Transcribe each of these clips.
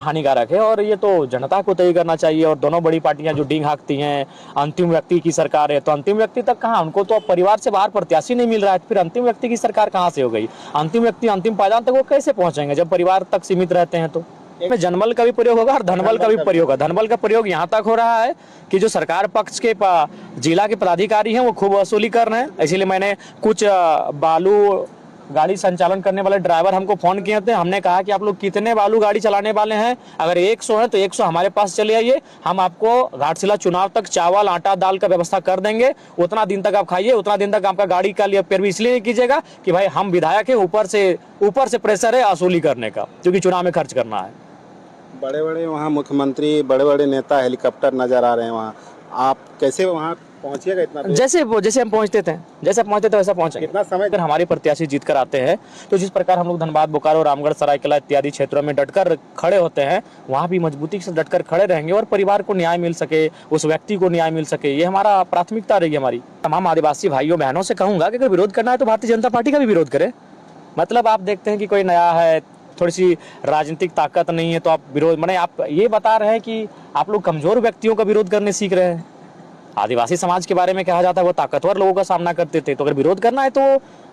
हानिकारक है और ये तो जनता को तय करना चाहिए। और दोनों बड़ी पार्टियां जो डींग हाँकती हैं, अंतिम व्यक्ति की सरकार है, तो अंतिम व्यक्ति तक कहाँ, उनको तो अब परिवार से बाहर प्रत्याशी नहीं मिल रहा है, फिर अंतिम व्यक्ति की सरकार कहाँ से हो गई? अंतिम व्यक्ति अंतिम पायदान तक वो कैसे पहुंचेंगे जब परिवार तक सीमित रहते हैं? तो इसमें जनबल का भी प्रयोग होगा और धनबल का भी प्रयोग होगा। धनबल का प्रयोग यहाँ तक हो रहा है कि जो सरकार पक्ष के जिला के पदाधिकारी हैं वो खूब वसूली कर रहे हैं। इसीलिए मैंने कुछ बालू गाड़ी संचालन करने वाले ड्राइवर हमको फोन किए थे। हमने कहा कि आप लोग कितने बालू गाड़ी चलाने वाले हैं? अगर 100 है तो 100 हमारे पास चले आइए, हम आपको घाटशिला चुनाव तक चावल आटा दाल का व्यवस्था कर देंगे। उतना दिन तक आप खाइए, उतना दिन तक आपका गाड़ी का लिए पैरवी इसलिए नहीं कीजिएगा कि भाई हम विधायक हैं, ऊपर से प्रेशर है वसूली करने का, क्योंकि चुनाव में खर्च करना है। बड़े बड़े वहाँ मुख्यमंत्री, बड़े बड़े नेता हेलीकॉप्टर नजर आ रहे हैं वहाँ, आप कैसे वहाँ पहुँचिएगा? इतना जैसे हम पहुंचते थे वैसा पहुंचेंगे। कितना समय अगर हमारे प्रत्याशी जीत कर आते हैं तो जिस प्रकार हम लोग धनबाद, बोकारो, रामगढ़, सरायकेला इत्यादि क्षेत्रों में डटकर खड़े होते हैं, वहाँ भी मजबूती से डटकर खड़े रहेंगे और परिवार को न्याय मिल सके, उस व्यक्ति को न्याय मिल सके, ये हमारा प्राथमिकता रहेगी हमारी। तमाम आदिवासी भाइयों बहनों से कहूंगा कि अगर विरोध करना है तो भारतीय जनता पार्टी का भी विरोध करे। मतलब आप देखते हैं कि कोई नया है, थोड़ी सी राजनीतिक ताकत नहीं है तो आप विरोध, मैंने आप ये बता रहे हैं कि आप लोग कमजोर व्यक्तियों का विरोध करने सीख रहे हैं। आदिवासी समाज के बारे में कहा जाता है वो ताकतवर लोगों का सामना करते थे, तो अगर विरोध करना है तो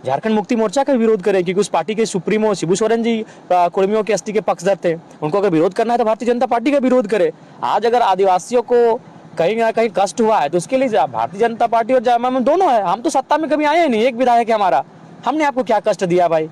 झारखंड मुक्ति मोर्चा का विरोध करें, क्योंकि उस पार्टी के सुप्रीमो शिबू सोरेन जी कुर्मियों के अस्थि के पक्षधर थे। उनको अगर विरोध करना है तो भारतीय जनता पार्टी का विरोध करे। आज अगर आदिवासियों को कहीं ना कहीं कष्ट हुआ है तो उसके लिए भारतीय जनता पार्टी और जामा दोनों है। हम तो सत्ता में कभी आए ही नहीं, एक विधायक है हमारा। हमने आपको क्या कष्ट दिया भाई?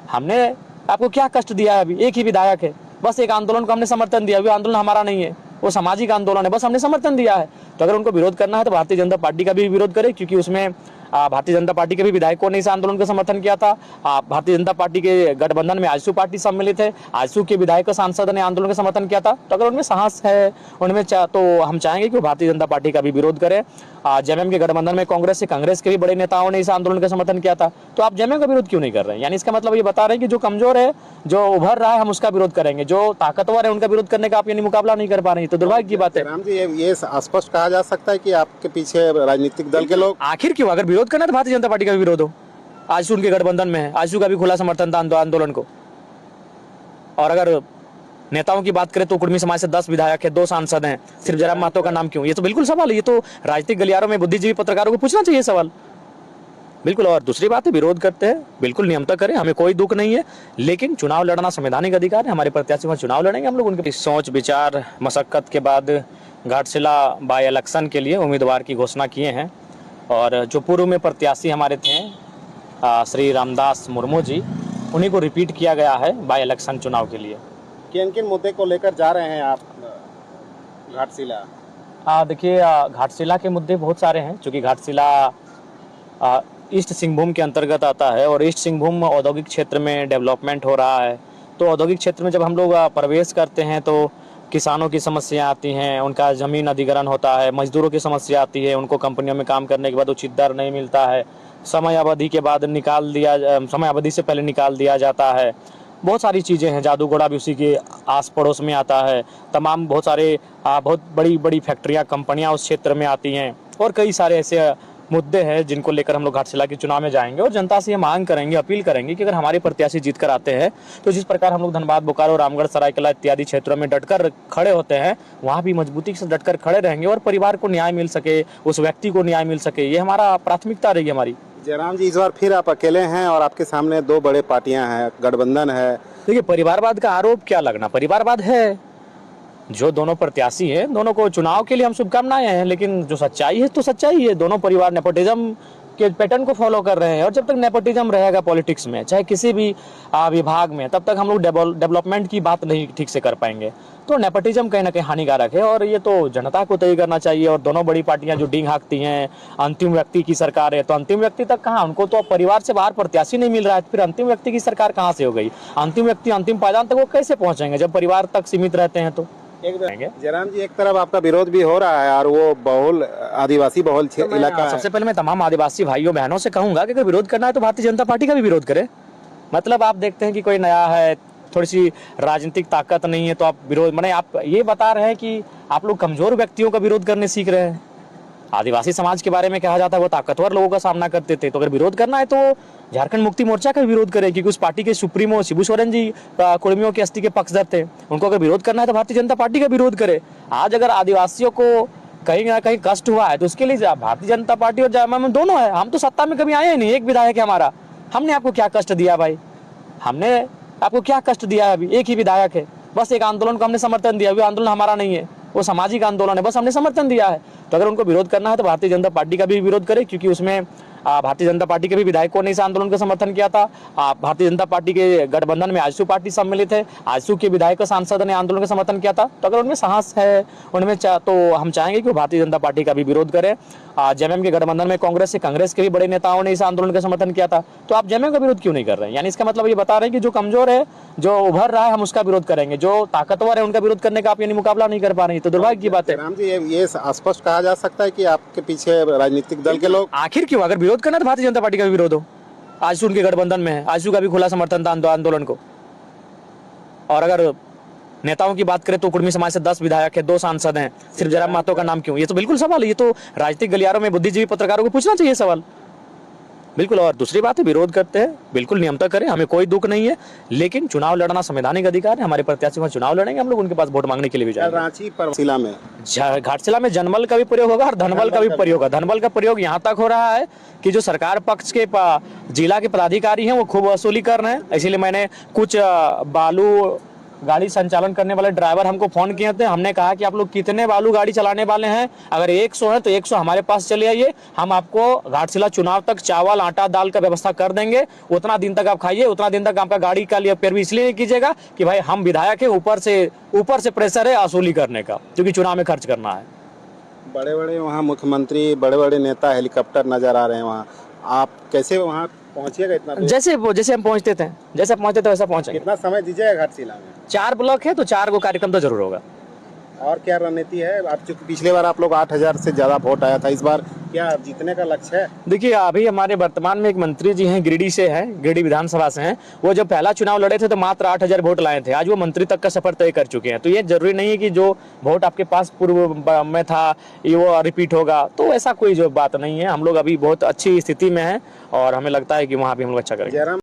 हमने आपको क्या कष्ट दिया है? अभी एक ही विधायक है, बस एक आंदोलन को हमने समर्थन दिया। वो आंदोलन हमारा नहीं है, वो सामाजिक आंदोलन है, बस हमने समर्थन दिया है। तो अगर उनको विरोध करना है तो भारतीय जनता पार्टी का भी विरोध करे, क्योंकि उसमें भारतीय जनता पार्टी के भी विधायकों ने इस आंदोलन का समर्थन किया था। भारतीय जनता पार्टी के गठबंधन में आजसू पार्टी सम्मिलित है, आजसू के विधायक सांसद ने आंदोलन का समर्थन किया था। तो अगर उनमें साहस है, उनमें तो हम चाहेंगे कि वो भारतीय जनता पार्टी का भी विरोध करें। जेएमएम के गठबंधन में कांग्रेस के भी बड़े नेताओं ने इस आंदोलन का समर्थन किया था, तो आप जेएमएम का विरोध क्यों नहीं कर रहे हैं? यानी इसका मतलब ये बता रहे हैं कि जो कमजोर है, जो उभर रहा है, हम उसका विरोध करेंगे, जो ताकतवर है उनका विरोध करने का आप यानी मुकाबला नहीं कर पा रहे हैं। तो दुर्भाग्य की बात है। राम जी, ये स्पष्ट कहा जा सकता है कि आपके पीछे राजनीतिक दल के लोग, आखिर क्यों? अगर विरोध करना है तो भारतीय जनता पार्टी का भी विरोध हो। आजसू उनके गठबंधन में है, आजसू का भी खुला समर्थन था आंदोलन को। और अगर नेताओं की बात करें तो कुर्मी समाज से 10 विधायक है, 2 सांसद हैं, सिर्फ जयराम महतो का नाम क्यों? ये तो बिल्कुल सवाल है, ये तो राजनीतिक गलियारों में बुद्धिजीवी पत्रकारों को पूछना चाहिए सवाल, बिल्कुल। और दूसरी बात है, विरोध करते हैं बिल्कुल नियमता करें, हमें कोई दुख नहीं है, लेकिन चुनाव लड़ना संवैधानिक अधिकार है। हमारे प्रत्याशी वहां चुनाव लड़ेंगे, हम लोग उनके सोच विचार मशक्कत के बाद घाटशिला बाई इलेक्शन के लिए उम्मीदवार की घोषणा किए हैं। और जो पूर्व में प्रत्याशी हमारे थे श्री रामदास मुर्मू जी, उन्हीं को रिपीट किया गया है बाई इलेक्शन चुनाव के लिए। किन किन मुद्दे को लेकर जा रहे हैं आप घाटशिला? देखिए, घाटशिला के मुद्दे बहुत सारे हैं, क्योंकि घाटशिला ईस्ट सिंहभूम के अंतर्गत आता है और ईस्ट सिंहभूम औद्योगिक क्षेत्र में डेवलपमेंट हो रहा है। तो औद्योगिक क्षेत्र में जब हम लोग प्रवेश करते हैं तो किसानों की समस्या आती हैं, उनका ज़मीन अधिग्रहण होता है, मजदूरों की समस्या आती है, उनको कंपनियों में काम करने के बाद उचित दर नहीं मिलता है, समय अवधि से पहले निकाल दिया जाता है। बहुत सारी चीज़ें हैं, जादूगोड़ा भी उसी के आस पड़ोस में आता है। तमाम बहुत बड़ी बड़ी फैक्ट्रियां, कंपनियां उस क्षेत्र में आती हैं, और कई सारे ऐसे मुद्दे हैं जिनको लेकर हम लोग घाटशिला के चुनाव में जाएंगे और जनता से ये मांग करेंगे, अपील करेंगे कि अगर हमारे प्रत्याशी जीत कर आते हैं तो जिस प्रकार हम लोग धनबाद, बोकारो, रामगढ़, सरायकेला इत्यादि क्षेत्रों में डटकर खड़े होते हैं, वहाँ भी मजबूती से डटकर खड़े रहेंगे और परिवार को न्याय मिल सके, उस व्यक्ति को न्याय मिल सके, ये हमारा प्राथमिकता रहेगी हमारी। जयराम जी, इस बार फिर आप अकेले हैं और आपके सामने 2 बड़े पार्टियां हैं, गठबंधन है। देखिए, परिवारवाद का आरोप क्या लगना, परिवारवाद है। जो दोनों प्रत्याशी हैं, दोनों को चुनाव के लिए हम शुभकामनाएं हैं, लेकिन जो सच्चाई है तो सच्चाई है। दोनों परिवार नेपोटिज्म के पैटर्न को फॉलो कर रहे हैं, और जब तक नेपोटिज्म रहेगा पॉलिटिक्स में, चाहे किसी भी विभाग में, तब तक हम लोग डेवलपमेंट की बात नहीं ठीक से कर पाएंगे। तो नेपोटिज्म कहीं ना कहीं हानिकारक है और ये तो जनता को तय करना चाहिए। और दोनों बड़ी पार्टियां जो डींग हाँकती हैं, अंतिम व्यक्ति की सरकार है, तो अंतिम व्यक्ति तक कहाँ, उनको तो परिवार से बाहर प्रत्याशी नहीं मिल रहा है, फिर अंतिम व्यक्ति की सरकार कहाँ से हो गई? अंतिम व्यक्ति अंतिम पायदान तक वो कैसे पहुंचेंगे जब परिवार तक सीमित रहते हैं? तो जयराम जी, एक तरफ आपका विरोध भी हो रहा है और वो बहुल आदिवासी बहुल इलाका है। सबसे पहले मैं तमाम आदिवासी भाइयों बहनों से कहूंगा कि अगर विरोध करना है तो भारतीय जनता पार्टी का भी विरोध करे। मतलब आप देखते हैं कि कोई नया है, थोड़ी सी राजनीतिक ताकत नहीं है तो आप विरोध, मैंने आप ये बता रहे हैं कि आप लोग कमजोर व्यक्तियों का विरोध करने सीख रहे हैं। आदिवासी समाज के बारे में कहा जाता है वो ताकतवर लोगों का सामना करते थे। तो अगर विरोध करना है तो झारखंड मुक्ति मोर्चा का विरोध करे, क्योंकि उस पार्टी के सुप्रीमो शिबू सोरेन जी कुर्मियों की अस्थि के पक्षधर थे। उनको अगर विरोध करना है तो भारतीय जनता पार्टी का विरोध करे। आज अगर आदिवासियों को कहीं ना कहीं कष्ट हुआ है तो उसके लिए भारतीय जनता पार्टी और जयमाम दोनों है। हम तो सत्ता में कभी आए ही नहीं, एक विधायक है हमारा। हमने आपको क्या कष्ट दिया भाई? हमने आपको क्या कष्ट दिया है? अभी एक ही विधायक है, बस एक आंदोलन को हमने समर्थन दिया। वो आंदोलन हमारा नहीं है, वो सामाजिक आंदोलन है, बस हमने समर्थन दिया है। तो अगर उनको विरोध करना है तो भारतीय जनता पार्टी का भी विरोध करे, क्योंकि उसमें भारतीय जनता पार्टी के भी विधायकों ने इस आंदोलन का समर्थन किया था। भारतीय जनता पार्टी के गठबंधन में आजसू पार्टी सम्मिलित है, आजसू के विधायक सांसद ने आंदोलन का समर्थन किया था। तो अगर उनमें साहस है, उनमें तो हम चाहेंगे कि वो भारतीय जनता पार्टी का भी विरोध करें। जेएमएम के गठबंधन में कांग्रेस के भी बड़े नेताओं ने इस आंदोलन का समर्थन किया था। तो आप जेएमएम का विरोध क्यों नहीं कर रहे हैं? यानी इसका मतलब ये बता रहे हैं कि जो कमजोर है, जो उभर रहा है, हम उसका विरोध करेंगे, जो ताकतवर है उनका विरोध करने का आप यानी मुकाबला नहीं कर पा रहे हैं। तो दुर्भाग्य की बात है। राम जी, ये स्पष्ट कहा जा सकता है कि आपके पीछे राजनीतिक दल के लोग, आखिर क्यों? अगर विरोध करना तो भारतीय जनता पार्टी का भी विरोध हो। आजसू उनके गठबंधन में है, आजसू का भी खुला समर्थन था आंदोलन को। और अगर नेताओं की बात करें तो कुर्मी समाज से 10 विधायक है, 2 सांसद हैं, सिर्फ जयराम महतो का नाम क्यों? ये तो बिल्कुल सवाल है, ये तो राजनीतिक गलियारों में बुद्धिजीवी पत्रकारों को पूछना चाहिए सवाल, बिल्कुल। और दूसरी बात है, विरोध करते हैं बिल्कुल नियमता करें, हमें कोई दुख नहीं है, लेकिन चुनाव लड़ना संवैधानिक अधिकार है। हमारे प्रत्याशी वहां चुनाव लड़ेंगे, हम लोग उनके पास वोट मांगने के लिए भी जाएंगे। रांची परसिला में, घाटशिला में जनबल का भी प्रयोग होगा और धनबल का भी प्रयोग होगा। धनबल का प्रयोग यहाँ तक हो रहा है कि जो सरकार पक्ष के जिला के पदाधिकारी हैं वो खूब वसूली कर रहे हैं। इसीलिए मैंने कुछ बालू गाड़ी संचालन करने वाले ड्राइवर हमको फोन किए थे। हमने कहा कि आप लोग कितने बालू गाड़ी चलाने वाले हैं? अगर 100 है तो 100 हमारे पास चले आइए, हम आपको घाटशिला चुनाव तक चावल आटा दाल का व्यवस्था कर देंगे। उतना दिन तक आप खाइए, उतना दिन तक आपका गाड़ी का लिए पैरवी इसलिए नहीं कीजिएगा कि भाई हम विधायक है, ऊपर से प्रेशर है वसूली करने का, क्योंकि चुनाव में खर्च करना है। बड़े बड़े वहाँ मुख्यमंत्री, बड़े बड़े नेता हेलीकॉप्टर नजर आ रहे हैं वहाँ, आप कैसे वहाँ पहुंचिएगा? इतना जैसे हम पहुंचते थे वैसा पहुंचेंगे। कितना समय दीजिएगा घाटशिला में? 4 ब्लॉक है तो 4 को कार्यक्रम तो जरूर होगा। और क्या रणनीति है? आप चूंकि पिछले बार आप लोग 8000 से ज्यादा वोट आया था, इस बार क्या जीतने का लक्ष्य है? देखिए, अभी हमारे वर्तमान में एक मंत्री जी हैं, गिरिडीह से हैं, गिरिडीह विधानसभा से हैं। वो जब पहला चुनाव लड़े थे तो मात्र 8000 वोट लाए थे। आज वो मंत्री तक का सफर तय कर चुके हैं। तो ये जरूरी नहीं है कि जो वोट आपके पास पूर्व में था ये वो रिपीट होगा, तो ऐसा कोई जो बात नहीं है। हम लोग अभी बहुत अच्छी स्थिति में हैं और हमें लगता है कि वहाँ भी हम लोग अच्छा करेंगे।